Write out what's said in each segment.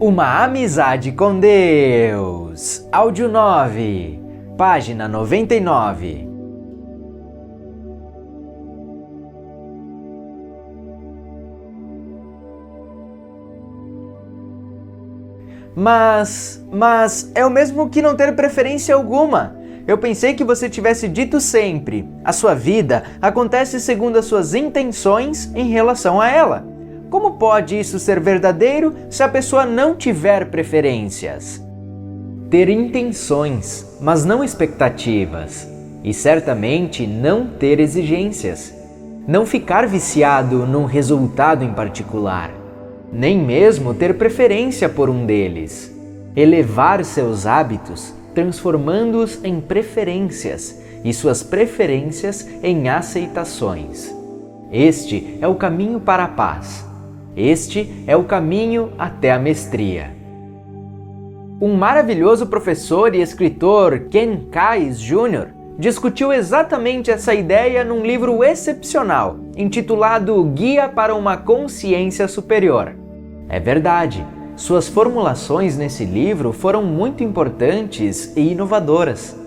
Uma amizade com Deus. Áudio 9, página 99. Mas é o mesmo que não ter preferência alguma. Eu pensei que você tivesse dito sempre. A sua vida acontece segundo as suas intenções em relação a ela. Como pode isso ser verdadeiro se a pessoa não tiver preferências? Ter intenções, mas não expectativas. E certamente não ter exigências. Não ficar viciado num resultado em particular. Nem mesmo ter preferência por um deles. Elevar seus hábitos, transformando-os em preferências e suas preferências em aceitações. Este é o caminho para a paz. Este é o caminho até a mestria. Um maravilhoso professor e escritor, Ken Kais Jr., discutiu exatamente essa ideia num livro excepcional, intitulado Guia para uma Consciência Superior. É verdade, suas formulações nesse livro foram muito importantes e inovadoras.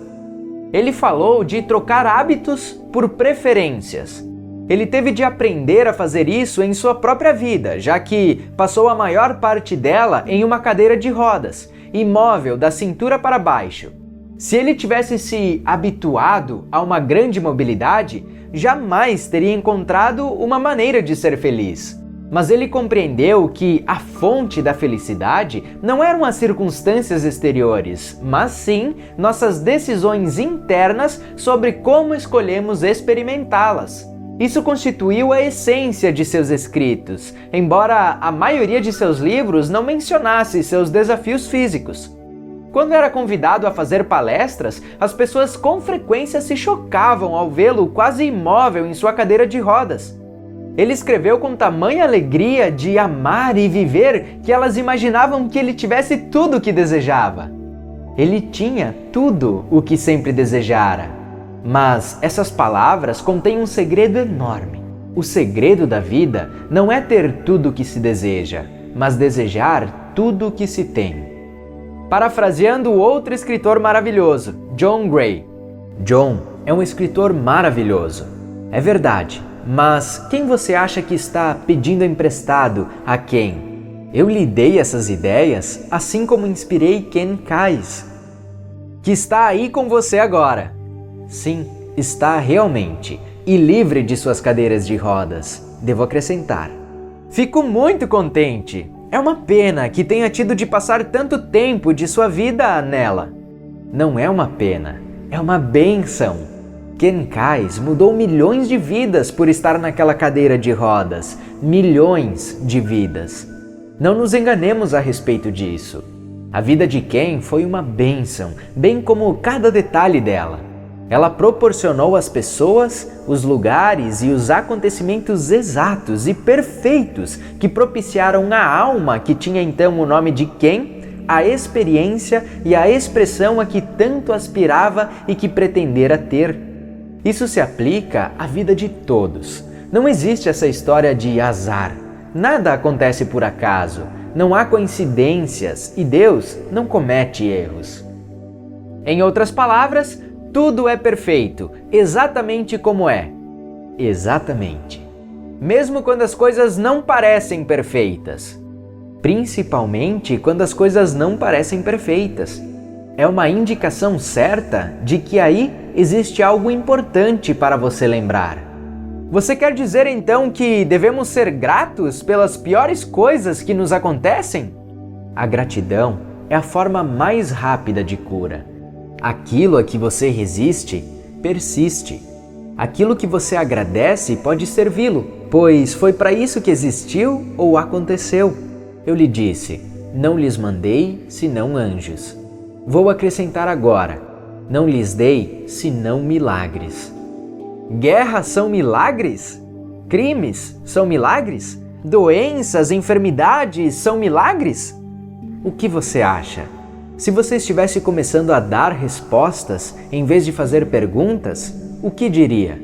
Ele falou de trocar hábitos por preferências. Ele teve de aprender a fazer isso em sua própria vida, já que passou a maior parte dela em uma cadeira de rodas, imóvel da cintura para baixo. Se ele tivesse se habituado a uma grande mobilidade, jamais teria encontrado uma maneira de ser feliz. Mas ele compreendeu que a fonte da felicidade não eram as circunstâncias exteriores, mas sim nossas decisões internas sobre como escolhemos experimentá-las. Isso constituiu a essência de seus escritos, embora a maioria de seus livros não mencionasse seus desafios físicos. Quando era convidado a fazer palestras, as pessoas com frequência se chocavam ao vê-lo quase imóvel em sua cadeira de rodas. Ele escreveu com tamanha alegria de amar e viver que elas imaginavam que ele tivesse tudo o que desejava. Ele tinha tudo o que sempre desejara. Mas essas palavras contêm um segredo enorme. O segredo da vida não é ter tudo o que se deseja, mas desejar tudo o que se tem. Parafraseando outro escritor maravilhoso, John Gray. John é um escritor maravilhoso. É verdade, mas quem você acha que está pedindo emprestado a quem? Eu lhe dei essas ideias, assim como inspirei Ken Kais, que está aí com você agora. Sim, está realmente, e livre de suas cadeiras de rodas, devo acrescentar. Fico muito contente. É uma pena que tenha tido de passar tanto tempo de sua vida nela. Não é uma pena, é uma bênção. Ken Kais mudou milhões de vidas por estar naquela cadeira de rodas. Milhões de vidas. Não nos enganemos a respeito disso. A vida de Ken foi uma bênção, bem como cada detalhe dela. Ela proporcionou às pessoas, os lugares e os acontecimentos exatos e perfeitos que propiciaram à alma que tinha então o nome de Ken, a experiência e a expressão a que tanto aspirava e que pretendera ter. Isso se aplica à vida de todos. Não existe essa história de azar. Nada acontece por acaso. Não há coincidências e Deus não comete erros. Em outras palavras, tudo é perfeito, exatamente como é. Exatamente. Mesmo quando as coisas não parecem perfeitas. Principalmente quando as coisas não parecem perfeitas. É uma indicação certa de que aí existe algo importante para você lembrar. Você quer dizer então que devemos ser gratos pelas piores coisas que nos acontecem? A gratidão é a forma mais rápida de cura. Aquilo a que você resiste, persiste. Aquilo que você agradece pode servi-lo, pois foi para isso que existiu ou aconteceu. Eu lhe disse, não lhes mandei senão anjos. Vou acrescentar agora, não lhes dei senão milagres. Guerras são milagres? Crimes são milagres? Doenças, enfermidades são milagres? O que você acha? Se você estivesse começando a dar respostas em vez de fazer perguntas, o que diria?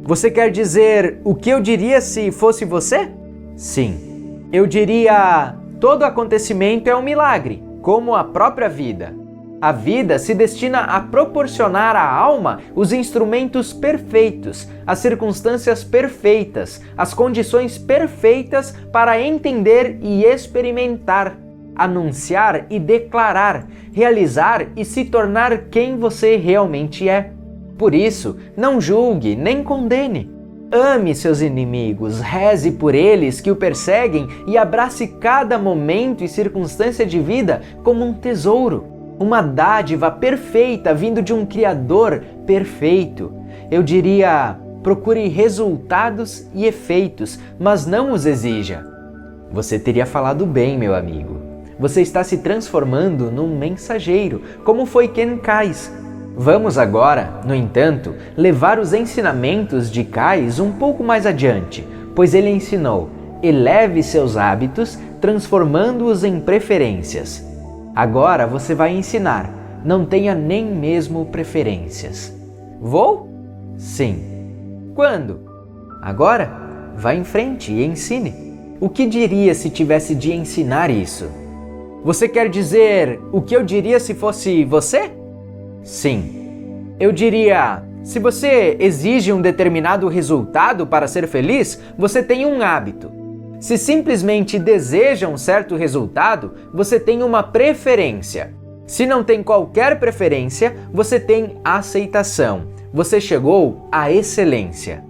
Você quer dizer o que eu diria se fosse você? Sim, eu diria: Todo acontecimento é um milagre, como a própria vida. A vida se destina a proporcionar à alma os instrumentos perfeitos, as circunstâncias perfeitas, as condições perfeitas para entender e experimentar, anunciar e declarar, realizar e se tornar quem você realmente é. Por isso, não julgue nem condene. Ame seus inimigos, reze por eles que o perseguem e abrace cada momento e circunstância de vida como um tesouro, uma dádiva perfeita vindo de um Criador perfeito. Eu diria, procure resultados e efeitos, mas não os exija. Você teria falado bem, meu amigo. Você está se transformando num mensageiro, como foi Ken Kais. Vamos agora, no entanto, levar os ensinamentos de Kais um pouco mais adiante, pois ele ensinou: eleve seus hábitos, transformando-os em preferências. Agora você vai ensinar: não tenha nem mesmo preferências. Vou? Sim. Quando? Agora? Vá em frente e ensine. O que diria se tivesse de ensinar isso? Você quer dizer o que eu diria se fosse você? Sim. Eu diria, se você exige um determinado resultado para ser feliz, você tem um hábito. Se simplesmente deseja um certo resultado, você tem uma preferência. Se não tem qualquer preferência, você tem aceitação. Você chegou à excelência.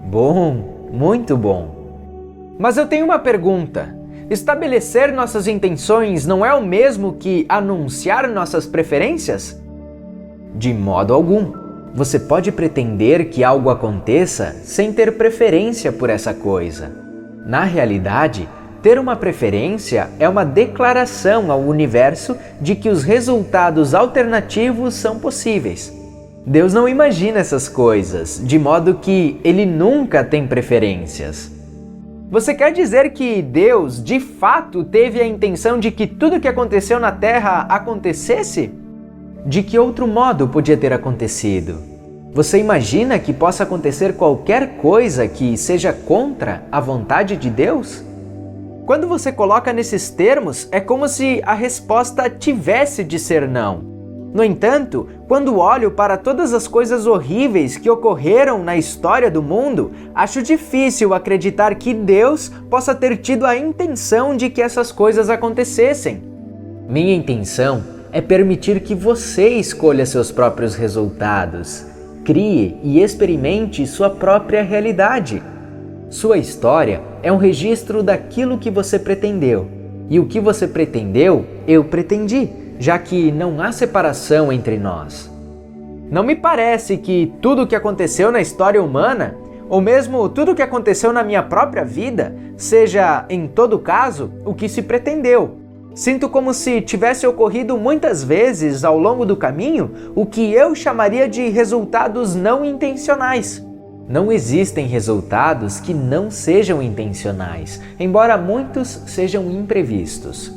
Bom, muito bom. Mas eu tenho uma pergunta. Estabelecer nossas intenções não é o mesmo que anunciar nossas preferências? De modo algum. Você pode pretender que algo aconteça sem ter preferência por essa coisa. Na realidade, ter uma preferência é uma declaração ao universo de que os resultados alternativos são possíveis. Deus não imagina essas coisas, de modo que Ele nunca tem preferências. Você quer dizer que Deus, de fato, teve a intenção de que tudo que aconteceu na Terra acontecesse? De que outro modo podia ter acontecido? Você imagina que possa acontecer qualquer coisa que seja contra a vontade de Deus? Quando você coloca nesses termos, é como se a resposta tivesse de ser não. No entanto, quando olho para todas as coisas horríveis que ocorreram na história do mundo, acho difícil acreditar que Deus possa ter tido a intenção de que essas coisas acontecessem. Minha intenção é permitir que você escolha seus próprios resultados, crie e experimente sua própria realidade. Sua história é um registro daquilo que você pretendeu, e o que você pretendeu, eu pretendi, já que não há separação entre nós. Não me parece que tudo o que aconteceu na história humana, ou mesmo tudo o que aconteceu na minha própria vida, seja, em todo caso, o que se pretendeu. Sinto como se tivesse ocorrido muitas vezes ao longo do caminho o que eu chamaria de resultados não intencionais. Não existem resultados que não sejam intencionais, embora muitos sejam imprevistos.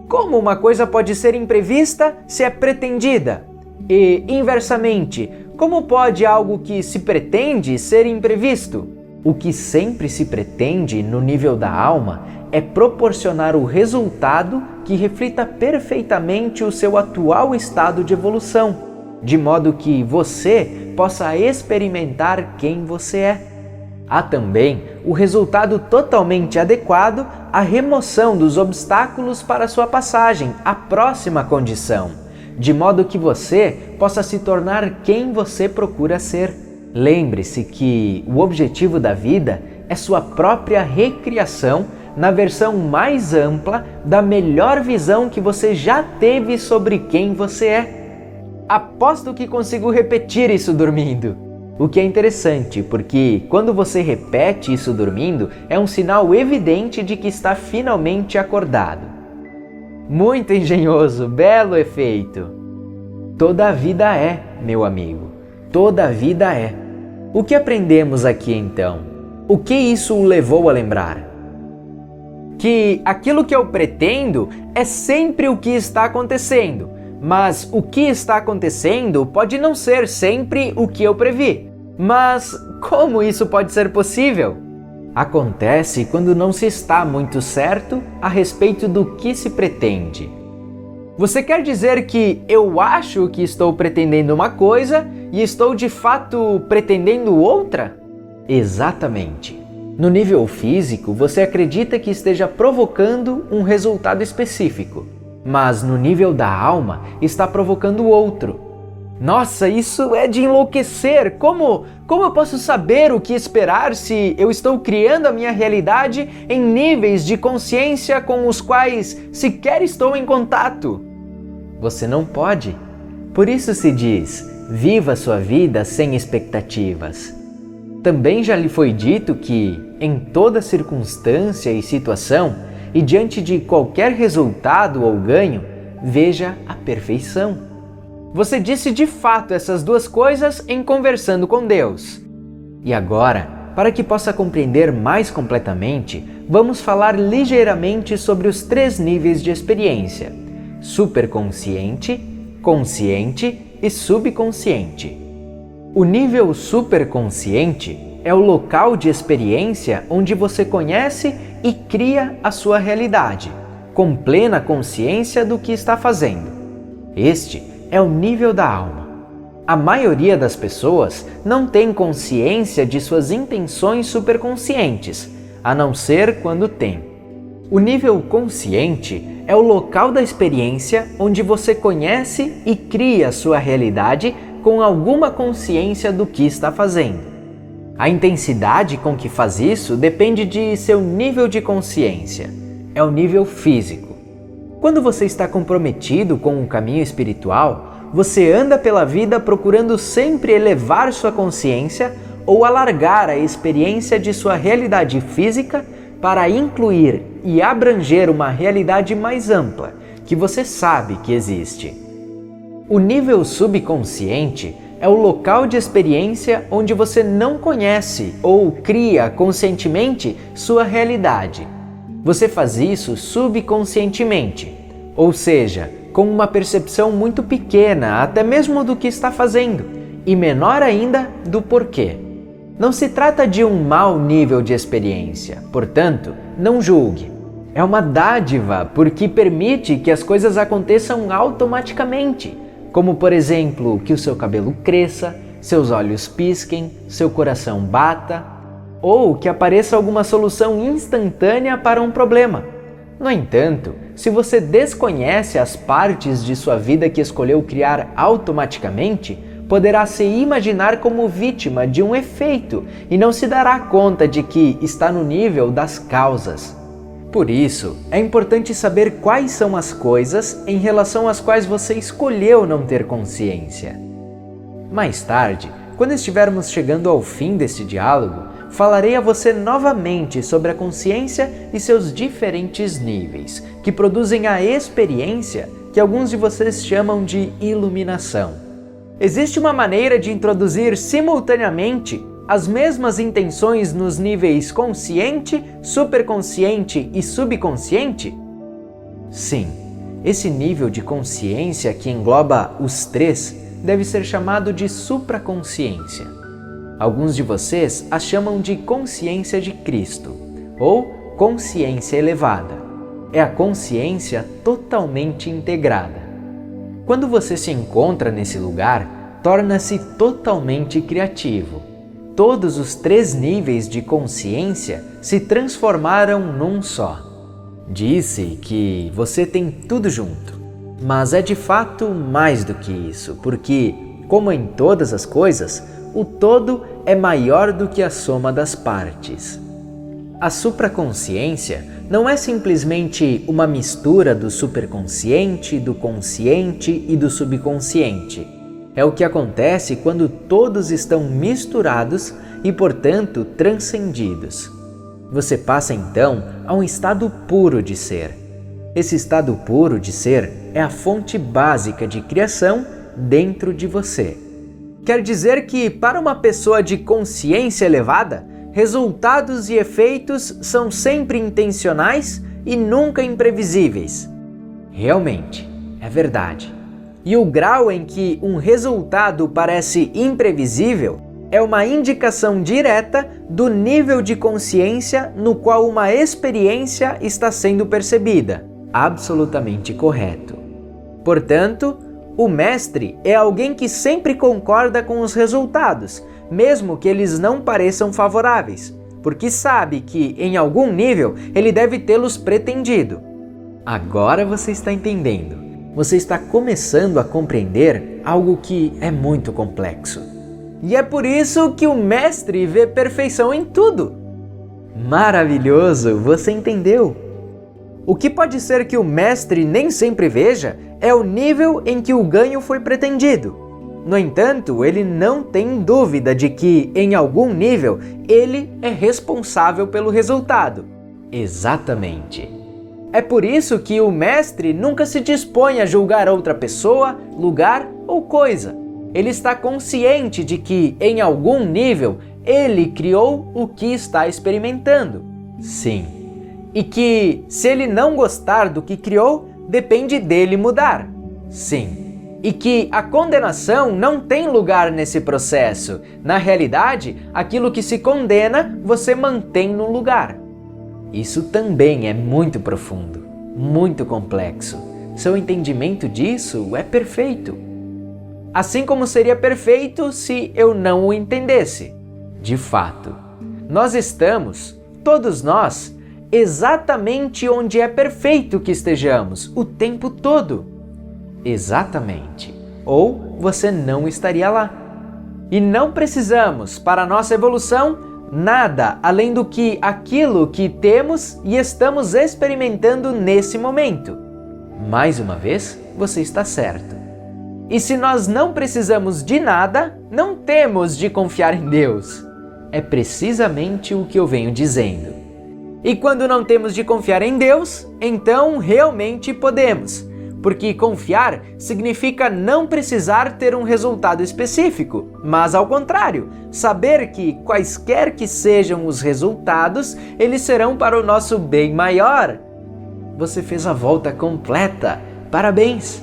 Como uma coisa pode ser imprevista se é pretendida? E, inversamente, como pode algo que se pretende ser imprevisto? O que sempre se pretende no nível da alma é proporcionar o resultado que reflita perfeitamente o seu atual estado de evolução, de modo que você possa experimentar quem você é. Há também o resultado totalmente adequado à remoção dos obstáculos para sua passagem à próxima condição, de modo que você possa se tornar quem você procura ser. Lembre-se que o objetivo da vida é sua própria recriação na versão mais ampla da melhor visão que você já teve sobre quem você é. Aposto que consigo repetir isso dormindo. O que é interessante, porque quando você repete isso dormindo, é um sinal evidente de que está finalmente acordado. Muito engenhoso, belo efeito. Toda a vida é, meu amigo. Toda a vida é. O que aprendemos aqui então? O que isso o levou a lembrar? Que aquilo que eu pretendo é sempre o que está acontecendo, mas o que está acontecendo pode não ser sempre o que eu previ. Mas como isso pode ser possível? Acontece quando não se está muito certo a respeito do que se pretende. Você quer dizer que eu acho que estou pretendendo uma coisa e estou de fato pretendendo outra? Exatamente. No nível físico, você acredita que esteja provocando um resultado específico, mas no nível da alma está provocando outro. Nossa, isso é de enlouquecer! Como eu posso saber o que esperar se eu estou criando a minha realidade em níveis de consciência com os quais sequer estou em contato? Você não pode. Por isso se diz, viva sua vida sem expectativas. Também já lhe foi dito que, em toda circunstância e situação, e diante de qualquer resultado ou ganho, veja a perfeição. Você disse de fato essas duas coisas em conversando com Deus. E agora, para que possa compreender mais completamente, vamos falar ligeiramente sobre os 3 níveis de experiência: superconsciente, consciente e subconsciente. O nível superconsciente é o local de experiência onde você conhece e cria a sua realidade, com plena consciência do que está fazendo. Este é o nível da alma. A maioria das pessoas não tem consciência de suas intenções superconscientes, a não ser quando tem. O nível consciente é o local da experiência onde você conhece e cria a sua realidade com alguma consciência do que está fazendo. A intensidade com que faz isso depende de seu nível de consciência. É o nível físico. Quando você está comprometido com o caminho espiritual, você anda pela vida procurando sempre elevar sua consciência ou alargar a experiência de sua realidade física para incluir e abranger uma realidade mais ampla, que você sabe que existe. O nível subconsciente é o local de experiência onde você não conhece ou cria conscientemente sua realidade. Você faz isso subconscientemente, ou seja, com uma percepção muito pequena até mesmo do que está fazendo, e menor ainda do porquê. Não se trata de um mau nível de experiência, portanto, não julgue. É uma dádiva porque permite que as coisas aconteçam automaticamente, como por exemplo, que o seu cabelo cresça, seus olhos pisquem, seu coração bata, ou que apareça alguma solução instantânea para um problema. No entanto, se você desconhece as partes de sua vida que escolheu criar automaticamente, poderá se imaginar como vítima de um efeito e não se dará conta de que está no nível das causas. Por isso, é importante saber quais são as coisas em relação às quais você escolheu não ter consciência. Mais tarde, quando estivermos chegando ao fim deste diálogo, falarei a você novamente sobre a consciência e seus diferentes níveis, que produzem a experiência que alguns de vocês chamam de iluminação. Existe uma maneira de introduzir simultaneamente as mesmas intenções nos níveis consciente, superconsciente e subconsciente? Sim, esse nível de consciência que engloba os 3 deve ser chamado de supraconsciência. Alguns de vocês a chamam de consciência de Cristo, ou consciência elevada. É a consciência totalmente integrada. Quando você se encontra nesse lugar, torna-se totalmente criativo. Todos os 3 níveis de consciência se transformaram num só. Disse que você tem tudo junto, mas é de fato mais do que isso, porque, como em todas as coisas, o todo é maior do que a soma das partes. A supraconsciência não é simplesmente uma mistura do superconsciente, do consciente e do subconsciente. É o que acontece quando todos estão misturados e, portanto, transcendidos. Você passa então a um estado puro de ser. Esse estado puro de ser é a fonte básica de criação dentro de você. Quer dizer que, para uma pessoa de consciência elevada, resultados e efeitos são sempre intencionais e nunca imprevisíveis. Realmente, é verdade. E o grau em que um resultado parece imprevisível é uma indicação direta do nível de consciência no qual uma experiência está sendo percebida. Absolutamente correto. Portanto, o mestre é alguém que sempre concorda com os resultados, mesmo que eles não pareçam favoráveis, porque sabe que, em algum nível, ele deve tê-los pretendido. Agora você está entendendo. Você está começando a compreender algo que é muito complexo. E é por isso que o mestre vê perfeição em tudo. Maravilhoso, você entendeu? O que pode ser que o mestre nem sempre veja é o nível em que o ganho foi pretendido. No entanto, ele não tem dúvida de que, em algum nível, ele é responsável pelo resultado. Exatamente. É por isso que o mestre nunca se dispõe a julgar outra pessoa, lugar ou coisa. Ele está consciente de que, em algum nível, ele criou o que está experimentando. Sim. E que, se ele não gostar do que criou, depende dele mudar. Sim. E que a condenação não tem lugar nesse processo. Na realidade, aquilo que se condena, você mantém no lugar. Isso também é muito profundo, muito complexo. Seu entendimento disso é perfeito. Assim como seria perfeito se eu não o entendesse. De fato, nós estamos, todos nós, exatamente onde é perfeito que estejamos, o tempo todo. Exatamente. Ou você não estaria lá. E não precisamos, para a nossa evolução, nada além do que aquilo que temos e estamos experimentando nesse momento. Mais uma vez, você está certo. E se nós não precisamos de nada, não temos de confiar em Deus. É precisamente o que eu venho dizendo. E quando não temos de confiar em Deus, então realmente podemos. Porque confiar significa não precisar ter um resultado específico, mas ao contrário, saber que quaisquer que sejam os resultados, eles serão para o nosso bem maior. Você fez a volta completa. Parabéns!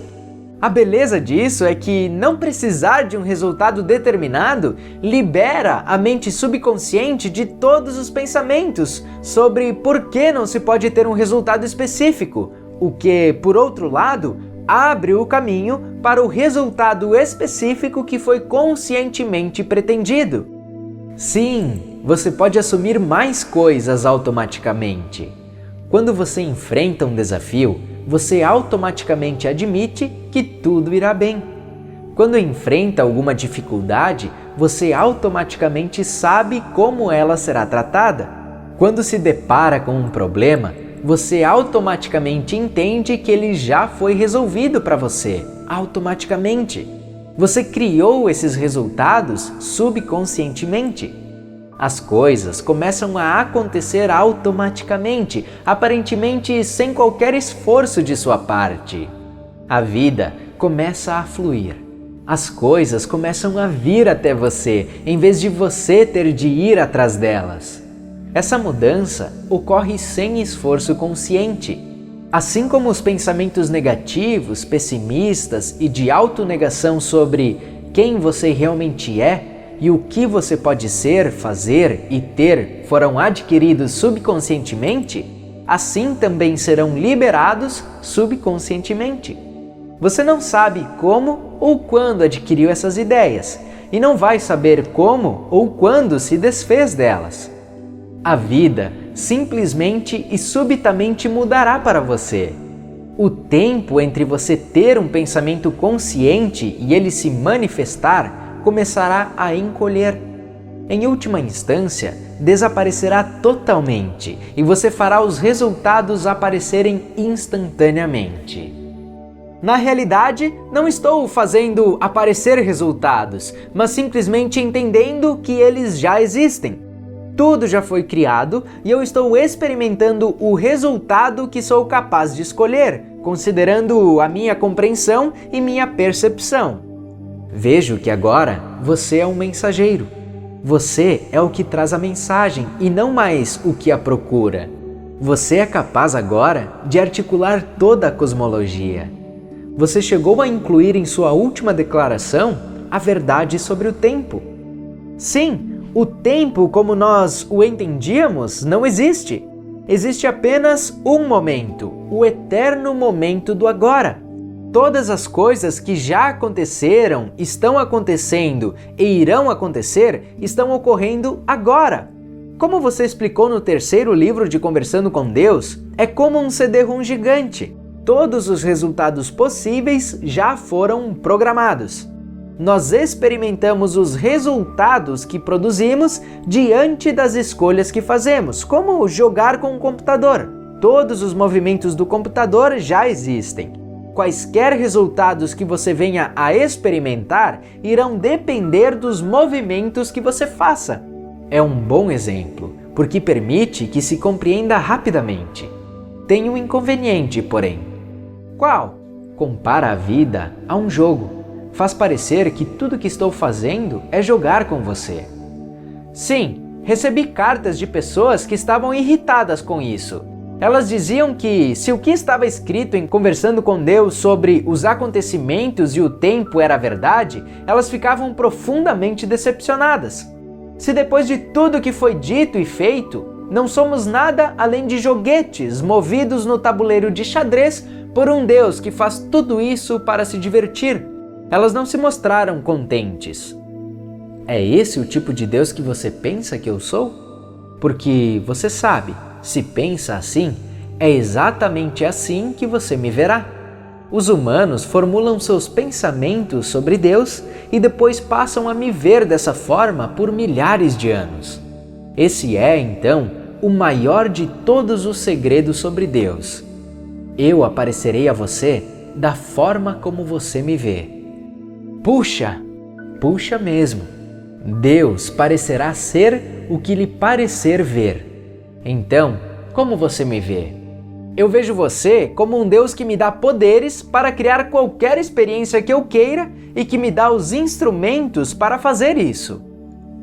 A beleza disso é que não precisar de um resultado determinado libera a mente subconsciente de todos os pensamentos sobre por que não se pode ter um resultado específico, o que, por outro lado, abre o caminho para o resultado específico que foi conscientemente pretendido. Sim, você pode assumir mais coisas automaticamente. Quando você enfrenta um desafio, você automaticamente admite que tudo irá bem. Quando enfrenta alguma dificuldade, você automaticamente sabe como ela será tratada. Quando se depara com um problema, você automaticamente entende que ele já foi resolvido para você, automaticamente. Você criou esses resultados subconscientemente. As coisas começam a acontecer automaticamente, aparentemente sem qualquer esforço de sua parte. A vida começa a fluir. As coisas começam a vir até você, em vez de você ter de ir atrás delas. Essa mudança ocorre sem esforço consciente. Assim como os pensamentos negativos, pessimistas e de autonegação sobre quem você realmente é e o que você pode ser, fazer e ter foram adquiridos subconscientemente, assim também serão liberados subconscientemente. Você não sabe como ou quando adquiriu essas ideias e não vai saber como ou quando se desfez delas. A vida simplesmente e subitamente mudará para você. O tempo entre você ter um pensamento consciente e ele se manifestar começará a encolher. Em última instância, desaparecerá totalmente e você fará os resultados aparecerem instantaneamente. Na realidade, não estou fazendo aparecer resultados, mas simplesmente entendendo que eles já existem. Tudo já foi criado e eu estou experimentando o resultado que sou capaz de escolher, considerando a minha compreensão e minha percepção. Vejo que agora você é um mensageiro. Você é o que traz a mensagem e não mais o que a procura. Você é capaz agora de articular toda a cosmologia. Você chegou a incluir em sua última declaração a verdade sobre o tempo. Sim, o tempo como nós o entendíamos não existe. Existe apenas um momento, o eterno momento do agora. Todas as coisas que já aconteceram, estão acontecendo e irão acontecer, estão ocorrendo agora. Como você explicou no terceiro livro de Conversando com Deus, é como um CD-ROM gigante. Todos os resultados possíveis já foram programados. Nós experimentamos os resultados que produzimos diante das escolhas que fazemos, como jogar com um computador. Todos os movimentos do computador já existem. Quaisquer resultados que você venha a experimentar irão depender dos movimentos que você faça. É um bom exemplo, porque permite que se compreenda rapidamente. Tem um inconveniente, porém. Qual? Compara a vida a um jogo. Faz parecer que tudo que estou fazendo é jogar com você. Sim, recebi cartas de pessoas que estavam irritadas com isso. Elas diziam que, se o que estava escrito em Conversando com Deus sobre os acontecimentos e o tempo era verdade, elas ficavam profundamente decepcionadas. Se depois de tudo que foi dito e feito, não somos nada além de joguetes movidos no tabuleiro de xadrez por um Deus que faz tudo isso para se divertir, elas não se mostraram contentes. É esse o tipo de Deus que você pensa que eu sou? Porque você sabe, se pensa assim, é exatamente assim que você me verá. Os humanos formulam seus pensamentos sobre Deus e depois passam a me ver dessa forma por milhares de anos. Esse é, então, o maior de todos os segredos sobre Deus. Eu aparecerei a você da forma como você me vê. Puxa! Puxa mesmo! Deus parecerá ser o que lhe parecer ver. Então, como você me vê? Eu vejo você como um Deus que me dá poderes para criar qualquer experiência que eu queira e que me dá os instrumentos para fazer isso.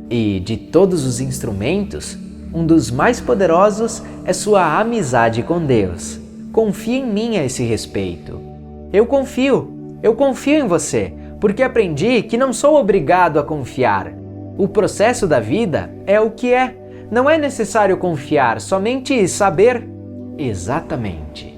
E de todos os instrumentos, um dos mais poderosos é sua amizade com Deus. Confie em mim a esse respeito. Eu confio em você, porque aprendi que não sou obrigado a confiar. O processo da vida é o que é. Não é necessário confiar, somente saber. Exatamente.